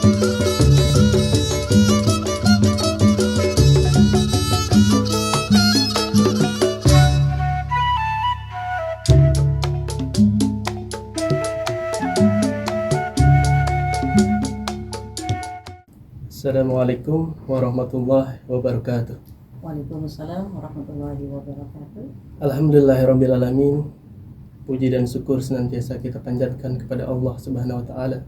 Assalamualaikum warahmatullahi wabarakatuh. Waalaikumsalam warahmatullahi wabarakatuh. Alhamdulillahirrabbilalamin. Puji dan syukur senantiasa kita panjatkan kepada Allah Subhanahu wa Ta'ala,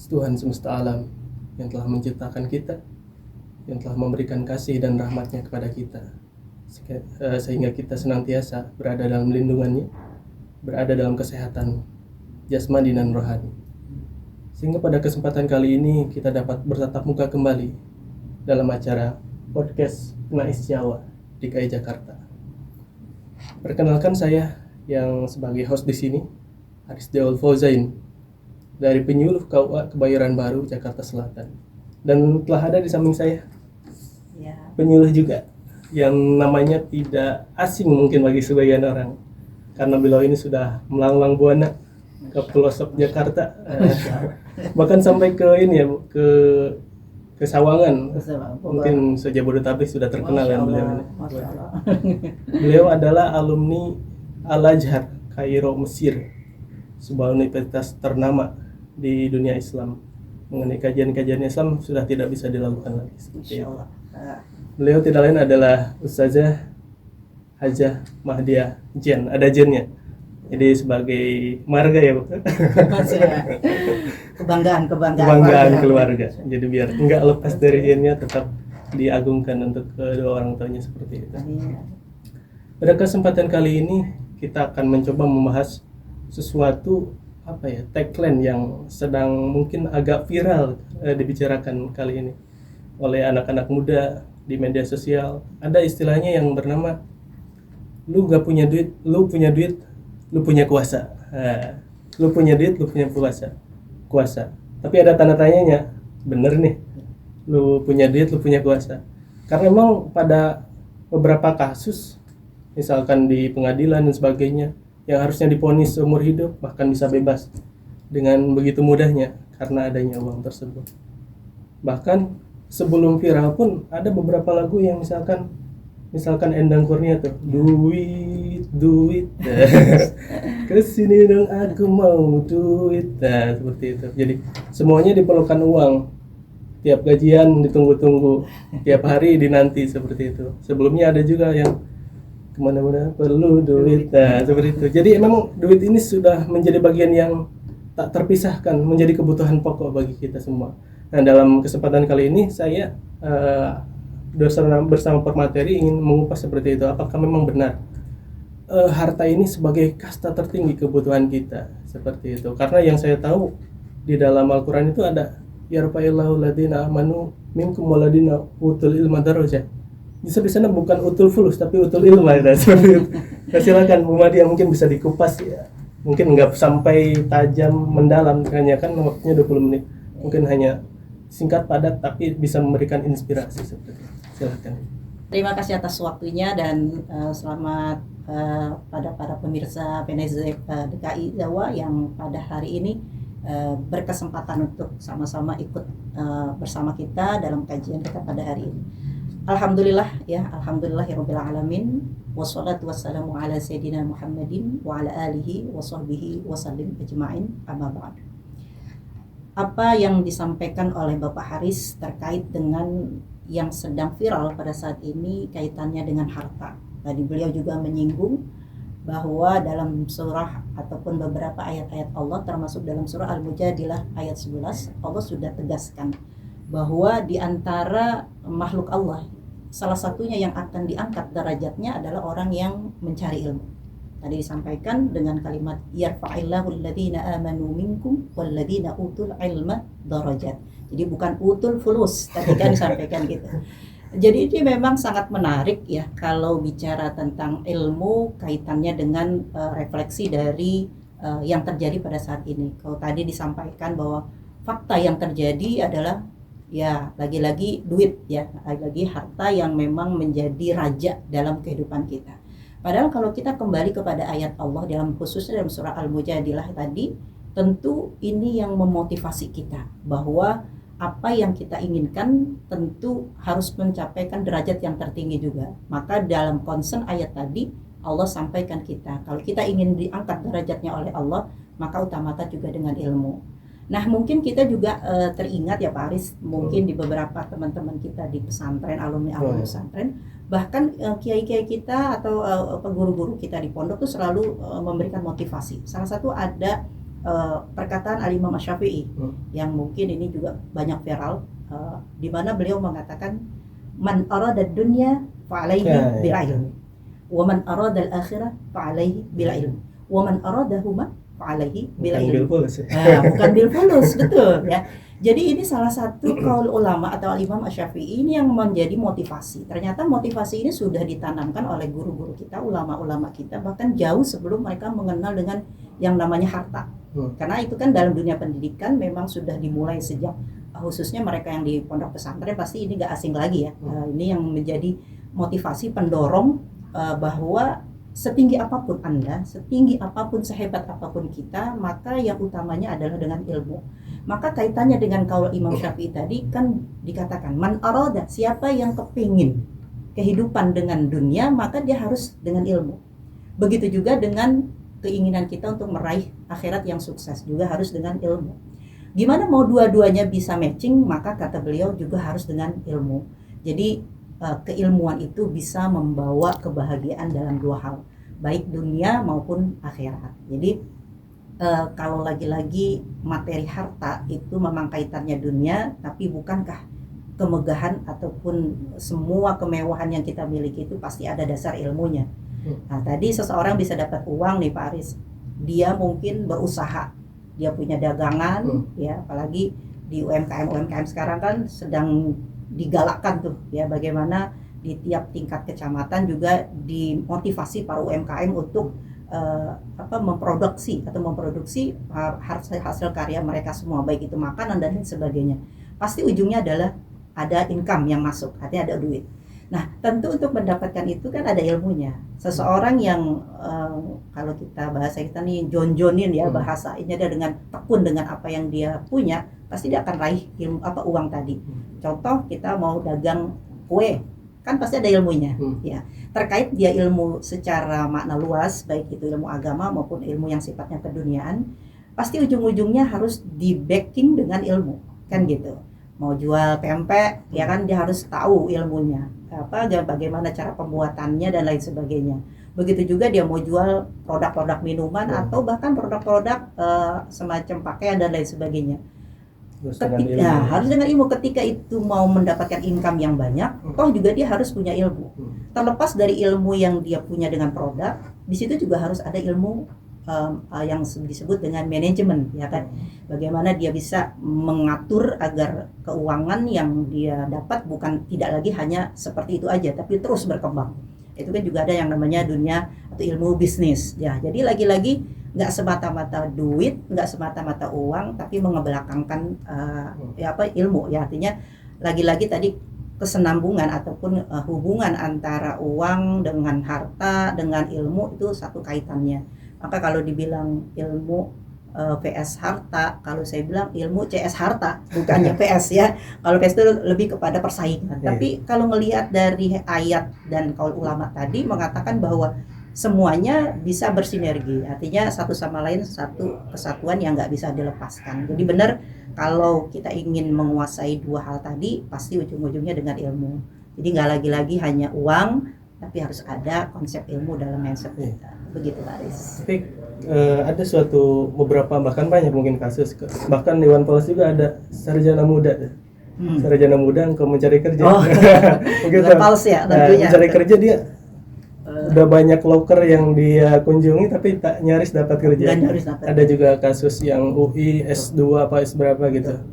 Tuhan semesta alam, yang telah menciptakan kita, yang telah memberikan kasih dan rahmatnya kepada kita, sehingga kita senantiasa berada dalam lindungannya, berada dalam kesehatan jasmani dan rohani. Sehingga pada kesempatan kali ini kita dapat bertatap muka kembali dalam acara podcast Nais Jawa DKI Jakarta. Perkenalkan, saya yang sebagai host di sini, Haris Deol Fauzain dari Penyuluh KUA Kebayoran Baru, Jakarta Selatan. Dan telah ada di samping saya penyuluh juga yang namanya tidak asing mungkin bagi sebagian orang, karena beliau ini sudah melanglang buana ke pelosok Jakarta, bahkan sampai ke ini ya, ke Sawangan, mungkin se-Jabodetabek sudah terkenal yang beliau ini. Beliau adalah alumni Al-Azhar Kairo, Mesir, sebuah universitas ternama di dunia Islam. Mengenai kajian-kajian Islam sudah tidak bisa dilakukan lagi. Beliau tidak lain adalah Ustazah Hajah Mahdiah Jen, ada Jennya. Jadi sebagai marga ya, Bu. Kebanggaan keluarga. Jadi biar enggak lepas dari Jennya, tetap diagungkan untuk kedua orang tuanya seperti itu. Pada kesempatan kali ini kita akan mencoba membahas sesuatu tagline yang sedang mungkin agak viral dibicarakan kali ini oleh anak-anak muda di media sosial. Ada istilahnya yang bernama lu gak punya duit, lu punya duit, lu punya kuasa. Lu punya duit, lu punya kuasa. Tapi ada tanda tanyanya, bener nih, lu punya duit, lu punya kuasa. Karena memang pada beberapa kasus, misalkan di pengadilan dan sebagainya, yang harusnya divonis seumur hidup, bahkan bisa bebas dengan begitu mudahnya karena adanya uang tersebut. Bahkan sebelum viral pun ada beberapa lagu yang misalkan Endang Kurnia tuh, duit kesini dong aku mau duit, nah seperti itu. Jadi semuanya diperlukan uang, tiap gajian ditunggu-tunggu, tiap hari dinanti, seperti itu. Sebelumnya ada juga yang kemana-mana perlu duit, nah seperti itu. Jadi memang duit ini sudah menjadi bagian yang tak terpisahkan, menjadi kebutuhan pokok bagi kita semua. Nah, dalam kesempatan kali ini saya bersama pemateri ingin mengupas seperti itu. Apakah memang benar harta ini sebagai kasta tertinggi kebutuhan kita, seperti itu? Karena yang saya tahu di dalam Al-Quran itu ada yarfa'illahu ladina amanu minkum waladina utul ilma darajat. Bisa di sana bukan utul fulus tapi utul ilma, ya, seperti itu. Nah, silakan Bu Madia, mungkin bisa dikupas ya. Mungkin nggak sampai tajam mendalam, hanya kan waktunya 20 menit. Mungkin hanya singkat padat tapi bisa memberikan inspirasi seperti itu. Silakan. Terima kasih atas waktunya dan selamat pada para pemirsa PNZ DKI Jawa yang pada hari ini berkesempatan untuk sama-sama ikut bersama kita dalam kajian kita pada hari ini. Alhamdulillahirabbil alamin, wassalatu wassalamu ala sayyidina Muhammadin wa ala alihi wa sahbihi wasallim ajma'in, amma ba'd. Apa yang disampaikan oleh Bapak Haris terkait dengan yang sedang viral pada saat ini kaitannya dengan harta. Tadi beliau juga menyinggung bahwa dalam surah ataupun beberapa ayat-ayat Allah, termasuk dalam surah Al-Mujadilah ayat 11, Allah sudah tegaskan bahwa di antara makhluk Allah, salah satunya yang akan diangkat derajatnya adalah orang yang mencari ilmu. Tadi disampaikan dengan kalimat yarfa'illahu alladhina amanu minkum walladhina utul ilma darajat. Jadi bukan utul fulus, tadi kan disampaikan gitu. Jadi ini memang sangat menarik ya kalau bicara tentang ilmu kaitannya dengan refleksi dari yang terjadi pada saat ini. Kalau tadi disampaikan bahwa fakta yang terjadi adalah ya lagi-lagi duit ya, lagi-lagi harta yang memang menjadi raja dalam kehidupan kita. Padahal kalau kita kembali kepada ayat Allah khususnya dalam surah Al-Mujadilah tadi, tentu ini yang memotivasi kita bahwa apa yang kita inginkan tentu harus mencapaikan derajat yang tertinggi juga. Maka dalam concern ayat tadi Allah sampaikan kita, kalau kita ingin diangkat derajatnya oleh Allah, maka utamakan juga dengan ilmu. Nah, mungkin kita juga teringat ya Pak Aris, mungkin di beberapa teman-teman kita di pesantren, alumni pesantren, bahkan kiai-kiai kita atau guru-guru kita di pondok tuh selalu memberikan motivasi. Salah satu ada perkataan Al-Imam Asy-Syafi'i yang mungkin ini juga banyak viral, di mana beliau mengatakan man arada dunya fa'alaihi bil ilm wa man arada al-akhirah fa'alaihi bil ilm wa man aradahuma fa'alaihi bil ilm. Bukan bil fulus, betul ya. Jadi ini salah satu kaul ulama atau Al-Imam Asy-Syafi'i ini yang menjadi motivasi. Ternyata motivasi ini sudah ditanamkan oleh guru-guru kita, ulama-ulama kita, bahkan jauh sebelum mereka mengenal dengan yang namanya harta. Karena itu kan dalam dunia pendidikan memang sudah dimulai sejak khususnya mereka yang di pondok pesantren pasti ini gak asing lagi ya. Ini yang menjadi motivasi pendorong bahwa setinggi apapun Anda, setinggi apapun, sehebat apapun kita, maka yang utamanya adalah dengan ilmu. Maka kaitannya dengan kaul Imam Syafi'i tadi kan dikatakan man arada, siapa yang kepingin kehidupan dengan dunia, maka dia harus dengan ilmu. Begitu juga dengan keinginan kita untuk meraih akhirat yang sukses, juga harus dengan ilmu. Gimana mau dua-duanya bisa matching, maka kata beliau juga harus dengan ilmu. Jadi keilmuan itu bisa membawa kebahagiaan dalam dua hal, baik dunia maupun akhirat. Jadi kalau lagi-lagi materi harta itu memang kaitannya dunia, tapi bukankah kemegahan ataupun semua kemewahan yang kita miliki itu pasti ada dasar ilmunya. Nah, tadi seseorang bisa dapat uang nih Pak Aris, dia mungkin berusaha, dia punya dagangan, ya apalagi di UMKM sekarang kan sedang digalakkan tuh ya, bagaimana di tiap tingkat kecamatan juga dimotivasi para UMKM untuk memproduksi hasil karya mereka semua, baik itu makanan dan lain sebagainya. Pasti ujungnya adalah ada income yang masuk, artinya ada duit. Nah, tentu untuk mendapatkan itu kan ada ilmunya. Seseorang yang kalau kita bahasa kita nih jonjonin ya, bahasa ini ada dengan tekun dengan apa yang dia punya, pasti dia akan raih uang tadi. Contoh kita mau dagang kue, kan pasti ada ilmunya ya. Terkait dia ilmu secara makna luas, baik itu ilmu agama maupun ilmu yang sifatnya keduniaan, pasti ujung-ujungnya harus di backing dengan ilmu, kan gitu. Mau jual pempek ya kan dia harus tahu ilmunya bagaimana cara pembuatannya dan lain sebagainya. Begitu juga dia mau jual produk-produk minuman atau bahkan produk-produk semacam pakaian dan lain sebagainya. Harus dengan ilmu. Ketika itu mau mendapatkan income yang banyak, toh juga dia harus punya ilmu. Terlepas dari ilmu yang dia punya dengan produk, di situ juga harus ada ilmu yang disebut dengan manajemen, ya kan? Bagaimana dia bisa mengatur agar keuangan yang dia dapat bukan tidak lagi hanya seperti itu aja, tapi terus berkembang. Itu kan juga ada yang namanya dunia atau ilmu bisnis, ya. Jadi lagi-lagi nggak semata-mata duit, nggak semata-mata uang, tapi mengebelakangkan ilmu, ya. Artinya lagi-lagi tadi kesenambungan ataupun hubungan antara uang dengan harta dengan ilmu itu satu kaitannya. Maka kalau dibilang ilmu PS harta, kalau saya bilang ilmu CS harta, bukannya PS ya. Kalau PS itu lebih kepada persaingan. Tapi kalau melihat dari ayat dan kaul ulama tadi mengatakan bahwa semuanya bisa bersinergi. Artinya satu sama lain satu kesatuan yang nggak bisa dilepaskan. Jadi benar kalau kita ingin menguasai dua hal tadi, pasti ujung-ujungnya dengan ilmu. Jadi nggak lagi-lagi hanya uang, tapi harus ada konsep ilmu dalam mindset kita. Begitu Pak Aris. Tapi ada beberapa bahkan banyak mungkin kasus, bahkan Dewan Pers juga ada sarjana muda. Sarjana muda engkau mencari kerja. Begitu. Pals ya tentunya. Mencari kerja dia udah banyak loker yang dia kunjungi tapi tak nyaris dapat kerja. Ada juga kasus yang UI S2 apa S berapa gitu.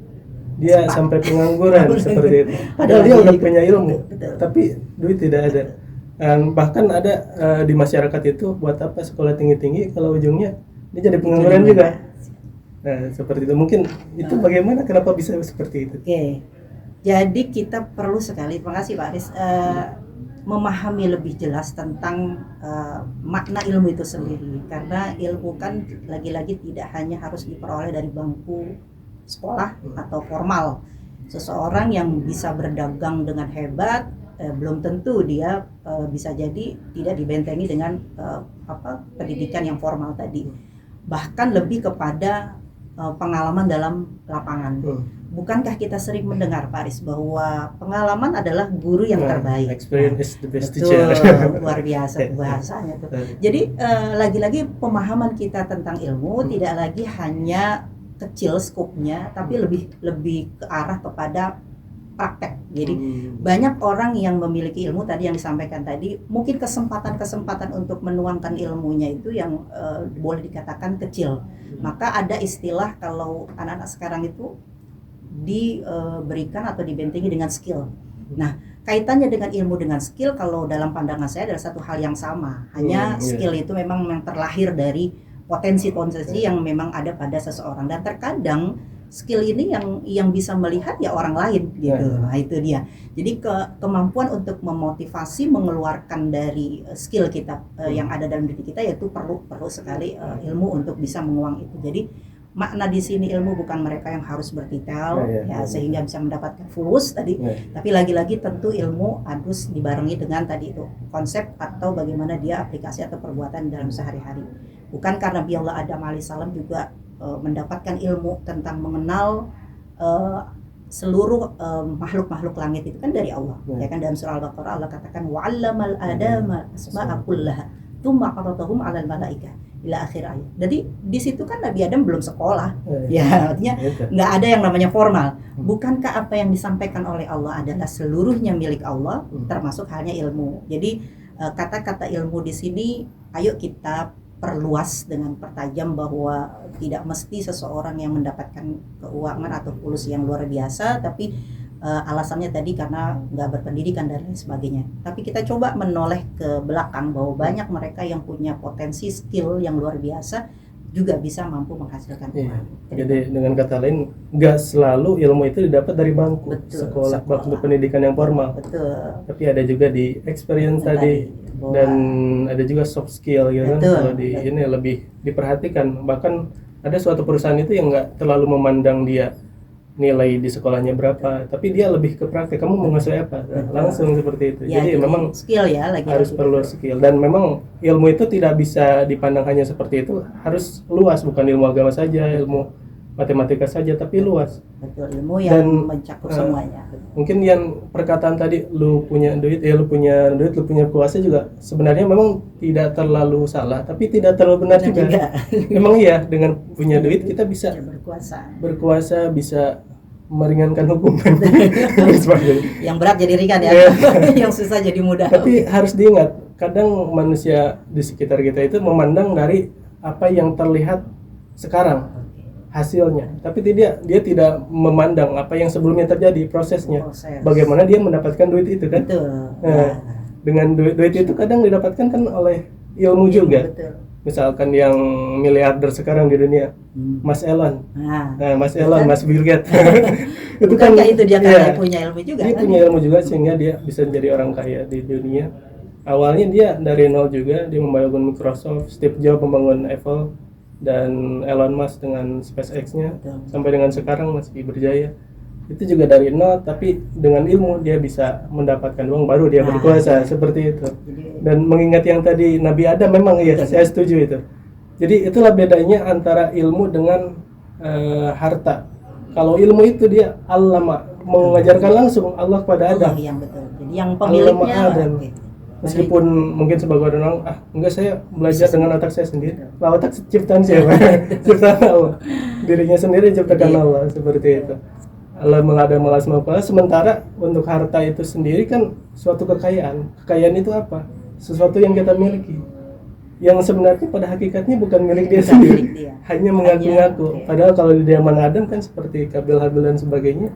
Dia sampai pengangguran seperti itu. Padahal dia udah punya ilmu, tapi duit tidak ada. Dan bahkan ada di masyarakat itu buat apa sekolah tinggi-tinggi kalau ujungnya dia jadi pengangguran juga. Nah seperti itu, mungkin itu bagaimana, kenapa bisa seperti itu? Oke. Jadi kita perlu sekali, terima kasih Pak Aris, memahami lebih jelas tentang makna ilmu itu sendiri. Karena ilmu kan lagi-lagi tidak hanya harus diperoleh dari bangku sekolah atau formal. Seseorang yang bisa berdagang dengan hebat, belum tentu dia bisa jadi tidak dibentengi dengan pendidikan yang formal tadi. Bahkan lebih kepada pengalaman dalam lapangan. Bukankah kita sering mendengar, Pak Aris, bahwa pengalaman adalah guru yang terbaik? Experience is the best Betul, teacher. luar biasa bahasanya tuh. Jadi lagi-lagi pemahaman kita tentang ilmu tidak lagi hanya kecil skupnya, tapi lebih ke arah kepada praktek. Jadi banyak orang yang memiliki ilmu tadi yang disampaikan tadi, mungkin kesempatan untuk menuangkan ilmunya itu yang boleh dikatakan kecil. Maka ada istilah kalau anak-anak sekarang itu diberikan atau dibentengi dengan skill. Nah, kaitannya dengan ilmu dengan skill kalau dalam pandangan saya adalah satu hal yang sama. Hanya skill itu memang yang terlahir dari potensi yang memang ada pada seseorang, dan terkadang skill ini yang bisa melihat ya orang lain gitu. Nah, itu dia. Jadi kemampuan untuk memotivasi, mengeluarkan dari skill kita yang ada dalam diri kita, yaitu perlu sekali ilmu untuk bisa menguang itu. Jadi makna di sini ilmu bukan mereka yang harus bertitel sehingga bisa mendapatkan fulus tadi, tapi lagi-lagi tentu ilmu harus dibarengi dengan tadi itu konsep atau bagaimana dia aplikasi atau perbuatan dalam sehari-hari. Bukan karena Nabi Allah Adam alaihissalam juga mendapatkan ilmu tentang mengenal seluruh makhluk-makhluk langit itu kan dari Allah. Ya kan, dalam surah Al-Baqarah Allah katakan wa'allamal adama asma'a kullaha tsumma 'aradahum 'alal malaikah ila akhir ayat. Jadi di situ kan Nabi Adam belum sekolah. Ya, artinya nggak ada yang namanya formal. Bukankah apa yang disampaikan oleh Allah adalah seluruhnya milik Allah, termasuk halnya ilmu. Jadi kata-kata ilmu di sini ayo kita perluas dengan pertajam, bahwa tidak mesti seseorang yang mendapatkan keuangan atau fulus yang luar biasa tapi alasannya tadi karena nggak berpendidikan dan lain sebagainya. Tapi kita coba menoleh ke belakang bahwa banyak mereka yang punya potensi skill yang luar biasa juga bisa mampu menghasilkan uang. Jadi dengan kata lain, nggak selalu ilmu itu didapat dari bangku sekolah untuk pendidikan yang formal. Betul. Tapi ada juga di experience tadi dan ada juga soft skill gitu kan. Kalau di ini lebih diperhatikan. Bahkan ada suatu perusahaan itu yang nggak terlalu memandang dia nilai di sekolahnya berapa, tapi dia lebih ke praktek. Kamu mau ngasih apa? Langsung seperti itu. Ya, jadi memang skill ya harus perlu skill, dan memang ilmu itu tidak bisa dipandang hanya seperti itu, harus luas, bukan ilmu agama saja, ilmu matematika saja, tapi luas. Betul, ilmu yang mencakup semuanya. Mungkin yang perkataan tadi, lu punya duit, lu punya kuasa juga sebenarnya memang tidak terlalu salah, tapi tidak terlalu benar juga. Memang iya, dengan punya duit kita bisa berkuasa, bisa meringankan hukuman. Yang berat jadi ringan ya, yang susah jadi mudah. Tapi harus diingat, kadang manusia di sekitar kita itu memandang dari apa yang terlihat sekarang, hasilnya, tapi dia tidak memandang apa yang sebelumnya terjadi, prosesnya. Bagaimana dia mendapatkan duit itu kan? Nah, dengan duit itu kadang didapatkan kan oleh ilmu juga. Betul. Misalkan yang miliarder sekarang di dunia, Mas Elon, Mas Elon, Mas Bill Gates, itu kan itu dia karena punya ilmu juga. Dia punya ilmu juga sehingga dia bisa jadi orang kaya di dunia. Awalnya dia dari nol juga, dia membangun Microsoft, Steve Jobs membangun Apple, dan Elon Musk dengan SpaceX-nya sampai dengan sekarang masih berjaya. Itu juga dari nol, tapi dengan ilmu dia bisa mendapatkan uang, baru dia berkuasa, seperti itu. Dan mengingat yang tadi Nabi Adam, memang iya, saya setuju itu. Jadi itulah bedanya antara ilmu dengan harta. Kalau ilmu itu dia Allah mengajarkan langsung Allah kepada Adam. Yang betul. Jadi yang pemiliknya Adam. Meskipun mungkin sebagai orang, enggak, saya belajar dengan otak saya sendiri. Otak ciptaan siapa? Ciptaan Allah. Dirinya sendiri ciptakan Allah, seperti itu. Allah mengada malas mengapa. Sementara untuk harta itu sendiri kan suatu kekayaan. Kekayaan itu apa? Sesuatu yang kita miliki, yang sebenarnya pada hakikatnya bukan milik dia sendiri, hanya mengaku-ngaku. Padahal kalau di zaman Adam kan seperti Kabil Habil dan sebagainya,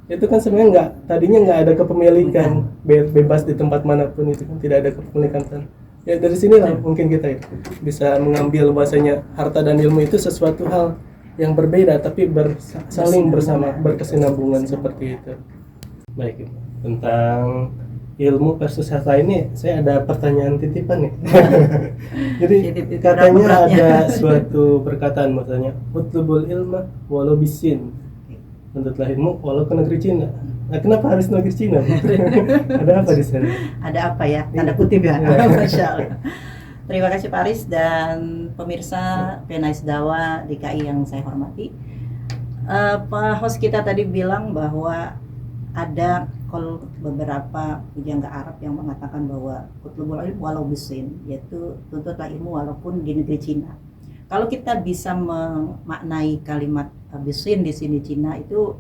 itu kan sebenarnya tadinya nggak ada kepemilikan, bebas di tempat manapun, itu kan tidak ada kepemilikan kan. Ya dari sinilah mungkin kita bisa mengambil bahasanya harta dan ilmu itu sesuatu hal yang berbeda tapi saling bersama, berkesinambungan, seperti itu. Baik, tentang ilmu versus harta ini saya ada pertanyaan titipan nih. Jadi katanya ada suatu perkataan, maksudnya utlubul ilma walau bisin. menuntutlah ilmu walau ke negeri Cina. Nah, kenapa harus negeri Cina? Ada apa di sana? Ada apa ya? Tanda kutip ya. Masya Allah. Terima kasih Pak Aris dan pemirsa Penais Dawa DKI yang saya hormati. Pak host kita tadi bilang bahwa ada beberapa pujangga Arab yang mengatakan bahwa utlubul ilm walau bisin, yaitu tuntutlah ilmu walaupun di negeri Cina. Kalau kita bisa memaknai kalimat bisin di sini Cina itu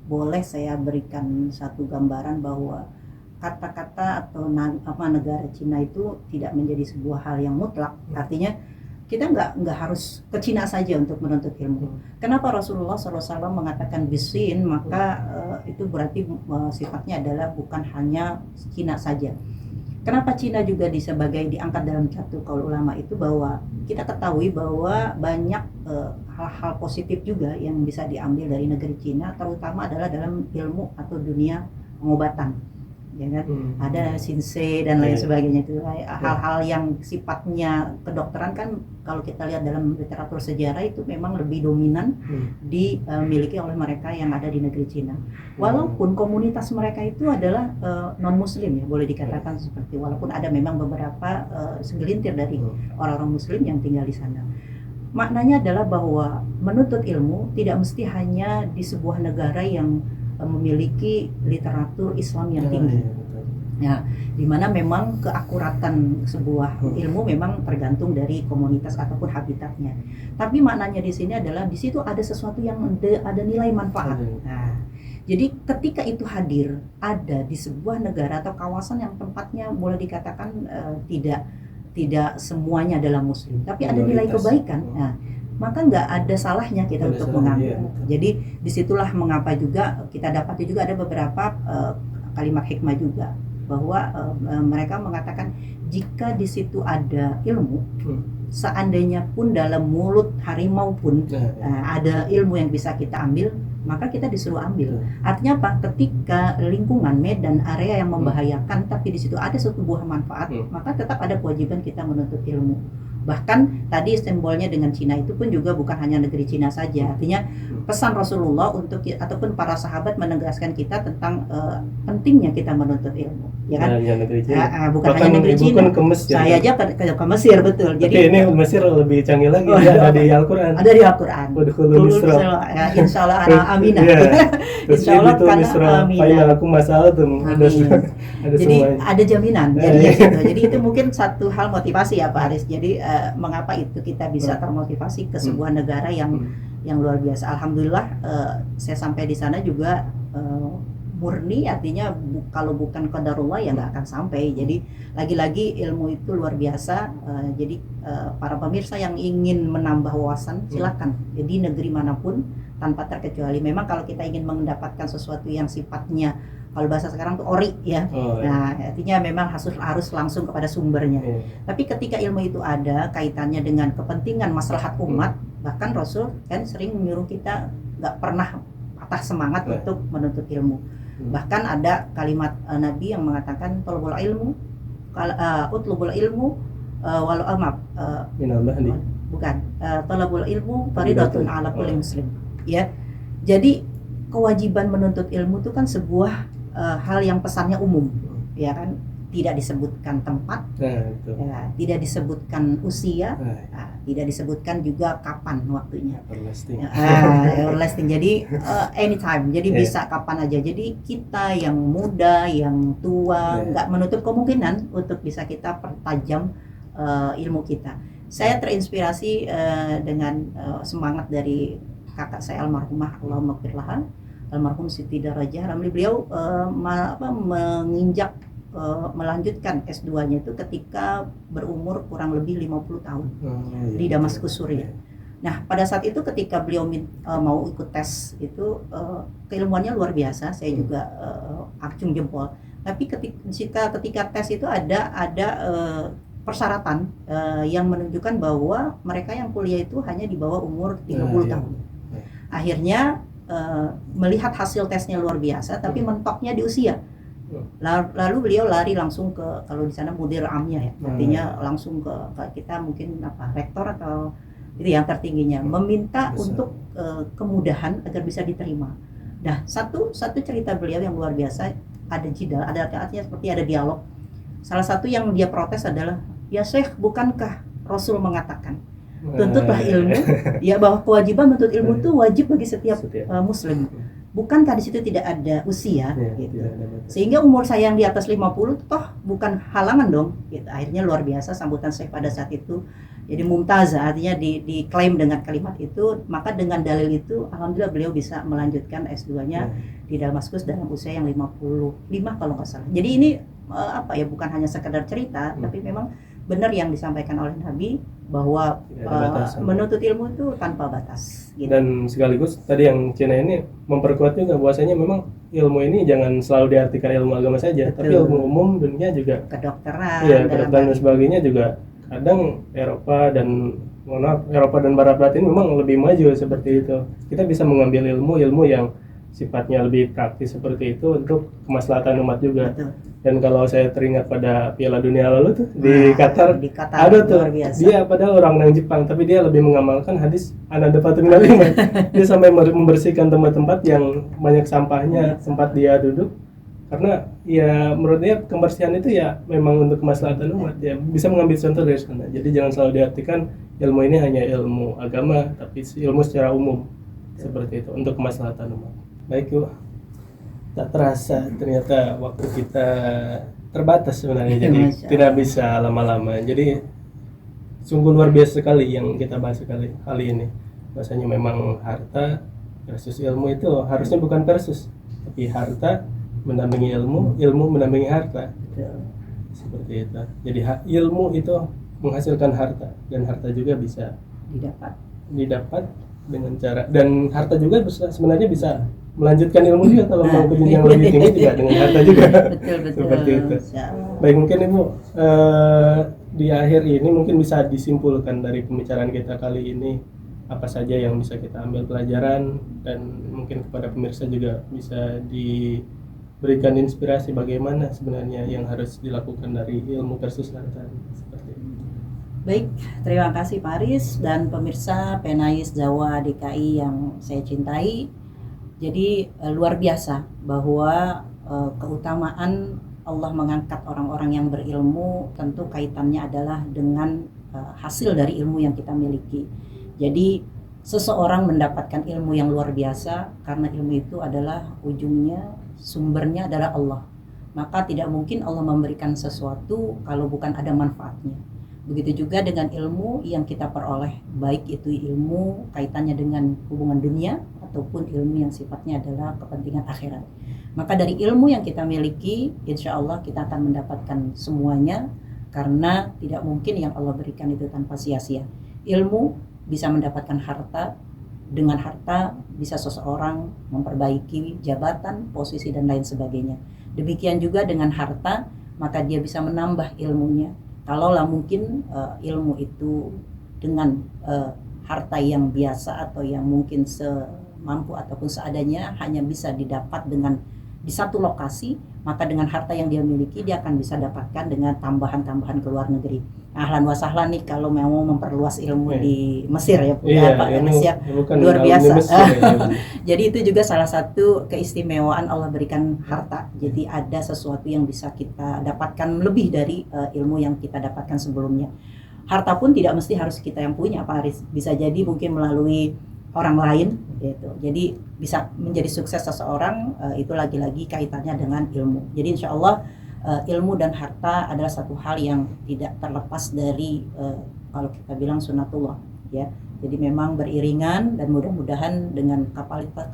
boleh saya berikan satu gambaran bahwa kata-kata atau negara Cina itu tidak menjadi sebuah hal yang mutlak. Artinya kita nggak harus ke Cina saja untuk menuntut ilmu. Kenapa Rasulullah SAW mengatakan bisin? Maka itu berarti sifatnya adalah bukan hanya Cina saja. Kenapa Cina juga diangkat dalam satu kaul ulama itu bahwa kita ketahui bahwa banyak hal-hal positif juga yang bisa diambil dari negeri Cina, terutama adalah dalam ilmu atau dunia pengobatan, ya kan? Ada Shinsei dan lain sebagainya itu hal-hal yang sifatnya kedokteran kan kalau kita lihat dalam literatur sejarah itu memang lebih dominan dimiliki oleh mereka yang ada di negeri Cina. Walaupun komunitas mereka itu adalah non muslim ya, boleh dikatakan seperti, walaupun ada memang beberapa segelintir dari orang-orang muslim yang tinggal di sana. Maknanya adalah bahwa menuntut ilmu tidak mesti hanya di sebuah negara yang memiliki literatur Islam yang tinggi. Ya, di mana memang keakuratan sebuah ilmu memang tergantung dari komunitas ataupun habitatnya. Tapi maknanya di sini adalah di situ ada sesuatu yang ada nilai manfaat. Nah, jadi ketika itu hadir ada di sebuah negara atau kawasan yang tempatnya boleh dikatakan tidak semuanya adalah muslim, tapi ada nilai kebaikan. Nah, maka nggak ada salahnya kita untuk mengambil. Jadi disitulah mengapa juga kita dapati juga ada beberapa kalimat hikmah juga bahwa mereka mengatakan jika di situ ada ilmu, seandainya pun dalam mulut harimau pun ada ilmu yang bisa kita ambil, maka kita disuruh ambil. Artinya apa? Ketika lingkungan, medan, area yang membahayakan, tapi di situ ada suatu buah manfaat, maka tetap ada kewajiban kita menuntut ilmu. Bahkan tadi simbolnya dengan Cina itu pun juga bukan hanya negeri Cina saja. Artinya pesan Rasulullah untuk ataupun para sahabat menegaskan kita tentang pentingnya kita menuntut ilmu. Ya kan? Bukan hanya negeri Cina. Saya aja ke Mesir, betul. Jadi ini Mesir lebih canggih lagi, ada di Al-Qur'an. Ada di Al-Qur'an. Insyaallah aminah. Insyaallah karena aminah. Aku masalah tuh. Jadi ada jaminan. Jadi itu mungkin satu hal motivasi ya Pak Aris. Jadi mengapa itu kita bisa termotivasi ke sebuah negara yang luar biasa. Alhamdulillah saya sampai di sana juga murni, artinya kalau bukan qadarullah ya nggak akan sampai. Jadi lagi-lagi ilmu itu luar biasa. Jadi para pemirsa yang ingin menambah wawasan silakan. Jadi negeri manapun tanpa terkecuali. Memang kalau kita ingin mendapatkan sesuatu yang sifatnya kalau bahasa sekarang tuh ori ya. Nah, artinya memang harus langsung kepada sumbernya. Tapi ketika ilmu itu ada kaitannya dengan kepentingan maslahat umat, bahkan Rasul kan sering menyuruh kita nggak pernah patah semangat untuk menuntut ilmu. Bahkan ada kalimat Nabi yang mengatakan talabul ilmu utlubul ilmu walau talabul ilmu faridatun ala kulli muslim. Ya. Jadi kewajiban menuntut ilmu itu kan sebuah hal yang pesannya umum, ya kan, tidak disebutkan tempat, tidak disebutkan usia, tidak disebutkan juga kapan waktunya. Everlasting. Jadi anytime, jadi bisa kapan aja. Jadi kita yang muda, yang tua, nggak menutup kemungkinan untuk bisa kita pertajam ilmu kita. Saya terinspirasi dengan semangat dari kakak saya almarhumah, Allahumma ighfir laha, almarhum Siti Darajah Ramli. Beliau menginjak melanjutkan S2-nya itu ketika berumur kurang lebih 50 tahun di Damaskus, Suriah. Nah, pada saat itu ketika beliau mau ikut tes itu keilmuannya luar biasa, saya juga acung jempol. Tapi ketika tes itu ada persyaratan yang menunjukkan bahwa mereka yang kuliah itu hanya di bawah umur 30 tahun. Akhirnya melihat hasil tesnya luar biasa, tapi mentoknya di usia. Lalu beliau lari langsung ke, kalau di sana mudir amnya ya, artinya langsung ke kita mungkin rektor atau itu yang tertingginya, meminta untuk kemudahan agar bisa diterima. Nah, satu cerita beliau yang luar biasa, ada jidal, ada artinya seperti ada dialog. Salah satu yang dia protes adalah, ya Syekh, bukankah Rasul mengatakan tuntutlah ilmu, ya bahwa kewajiban menuntut ilmu itu wajib bagi setiap muslim. Bukankah di situ tidak ada usia gitu. Sehingga umur saya yang di atas 50 toh bukan halangan dong gitu. Akhirnya luar biasa sambutan Syekh pada saat itu. Jadi mumtazah, artinya diklaim dengan kalimat itu, maka dengan dalil itu alhamdulillah beliau bisa melanjutkan S2-nya di Damaskus dalam usia yang 55 kalau nggak salah. Jadi ini bukan hanya sekedar cerita, tapi memang benar yang disampaikan oleh Nabi bahwa menuntut ilmu itu tanpa batas gitu. Dan sekaligus tadi yang Cina ini memperkuat juga bahwasanya memang ilmu ini jangan selalu diartikan ilmu agama saja. Betul. Tapi ilmu umum dunia juga, kedokteran, kedokteran dan sebagainya juga. Kadang Eropa dan Barat ini memang lebih maju seperti itu. Kita bisa mengambil ilmu yang sifatnya lebih praktis seperti itu untuk kemaslahatan umat juga. Betul. Dan kalau saya teringat pada Piala Dunia lalu tuh di Qatar ada tuh dia padahal orang Jepang tapi dia lebih mengamalkan hadis Ananda Fatimah 5. Dia sampai membersihkan tempat-tempat yang banyak sampahnya tempat dia duduk, karena ya menurut dia kebersihan itu ya memang untuk kemaslahatan umat. Ya bisa mengambil contoh dari sana. Jadi jangan selalu diartikan ilmu ini hanya ilmu agama, tapi ilmu secara umum seperti itu untuk kemaslahatan umat. Baik, Bu. Tak terasa ternyata waktu kita terbatas sebenarnya, jadi tidak bisa lama-lama. Jadi sungguh luar biasa sekali yang kita bahas kali ini. Bahasanya memang harta versus ilmu itu harusnya bukan versus, tapi harta mendampingi ilmu, ilmu mendampingi harta. Seperti itu. Jadi ilmu itu menghasilkan harta, dan harta juga bisa didapat dengan cara, dan harta juga sebenarnya bisa melanjutkan ilmu juga kalau mau ke jenjang lebih tinggi juga dengan harta juga. Betul. Seperti itu. Baik, mungkin Ibu di akhir ini mungkin bisa disimpulkan dari pembicaraan kita kali ini apa saja yang bisa kita ambil pelajaran, dan mungkin kepada pemirsa juga bisa diberikan inspirasi bagaimana sebenarnya yang harus dilakukan dari ilmu versus harta seperti itu. Baik, terima kasih Pak Aris dan pemirsa Penais Jawa DKI yang saya cintai. Jadi luar biasa bahwa keutamaan Allah mengangkat orang-orang yang berilmu tentu kaitannya adalah dengan hasil dari ilmu yang kita miliki. Jadi seseorang mendapatkan ilmu yang luar biasa karena ilmu itu adalah ujungnya, sumbernya adalah Allah. Maka tidak mungkin Allah memberikan sesuatu kalau bukan ada manfaatnya. Begitu juga dengan ilmu yang kita peroleh, baik itu ilmu kaitannya dengan hubungan dunia ataupun ilmu yang sifatnya adalah kepentingan akhirat. Maka dari ilmu yang kita miliki, insya Allah kita akan mendapatkan semuanya, karena tidak mungkin yang Allah berikan itu tanpa sia-sia. Ilmu bisa mendapatkan harta, dengan harta bisa seseorang memperbaiki jabatan, posisi dan lain sebagainya. Demikian juga dengan harta, maka dia bisa menambah ilmunya. Kalaulah mungkin ilmu itu dengan harta yang biasa atau yang mungkin semampu ataupun seadanya hanya bisa didapat dengan di satu lokasi, maka dengan harta yang dia miliki dia akan bisa dapatkan dengan tambahan-tambahan ke luar negeri. Ahlan wa sahlan nih kalau mau memperluas ilmu di Mesir ya, Pak siap luar biasa. Jadi itu juga salah satu keistimewaan Allah berikan harta. Jadi ada sesuatu yang bisa kita dapatkan lebih dari ilmu yang kita dapatkan sebelumnya. Harta pun tidak mesti harus kita yang punya, Pak Aris. Bisa jadi mungkin melalui orang lain gitu. Jadi bisa menjadi sukses seseorang, itu lagi-lagi kaitannya dengan ilmu. Jadi insya Allah ilmu dan harta adalah satu hal yang tidak terlepas dari kalau kita bilang sunnatullah ya. Jadi memang beriringan, dan mudah-mudahan dengan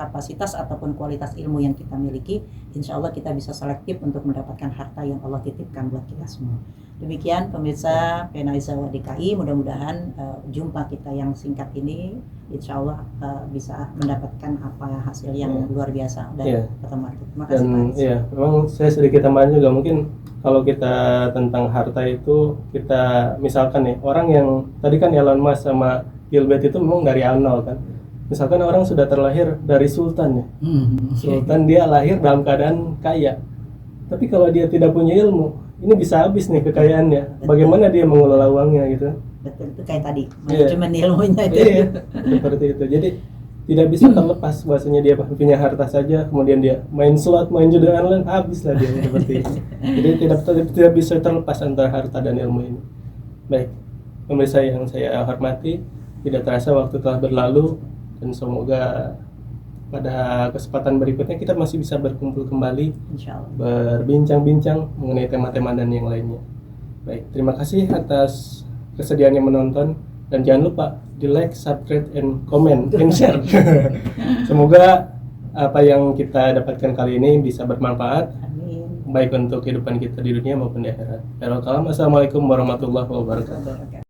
kapasitas ataupun kualitas ilmu yang kita miliki, insya Allah kita bisa selektif untuk mendapatkan harta yang Allah titipkan buat kita semua. Demikian pemirsa Penais Jawa DKI, mudah-mudahan jumpa kita yang singkat ini insya Allah bisa mendapatkan hasil yang luar biasa dari pertemuan kita. Terima kasih Pak. Iya, memang saya sedikit tambahan juga, mungkin kalau kita tentang harta itu, kita misalkan nih orang yang tadi kan Elon Musk sama Bill Gates itu memang dari nol kan. Misalkan orang sudah terlahir dari sultan ya, sultan dia lahir dalam keadaan kaya, tapi kalau dia tidak punya ilmu, ini bisa habis nih kekayaannya. Bagaimana dia mengelola uangnya gitu? Betul, itu kayak tadi manajemen ilmunya itu. Iya, seperti itu. Jadi tidak bisa terlepas bahwasanya dia punya harta saja, kemudian dia main slot, main judi online, habislah dia seperti itu. Jadi tidak bisa terlepas antara harta dan ilmu ini. Baik, pemirsa yang saya hormati, tidak terasa waktu telah berlalu dan semoga pada kesempatan berikutnya kita masih bisa berkumpul kembali, Insya Allah. berbincang-bincang mengenai tema-tema dan yang lainnya. Baik, terima kasih atas kesediaannya menonton dan jangan lupa di like, subscribe, and comment, and share. Semoga apa yang kita dapatkan kali ini bisa bermanfaat Amin. baik untuk kehidupan kita di dunia maupun di akhirat. Assalamualaikum warahmatullahi wabarakatuh. Wabarakatuh.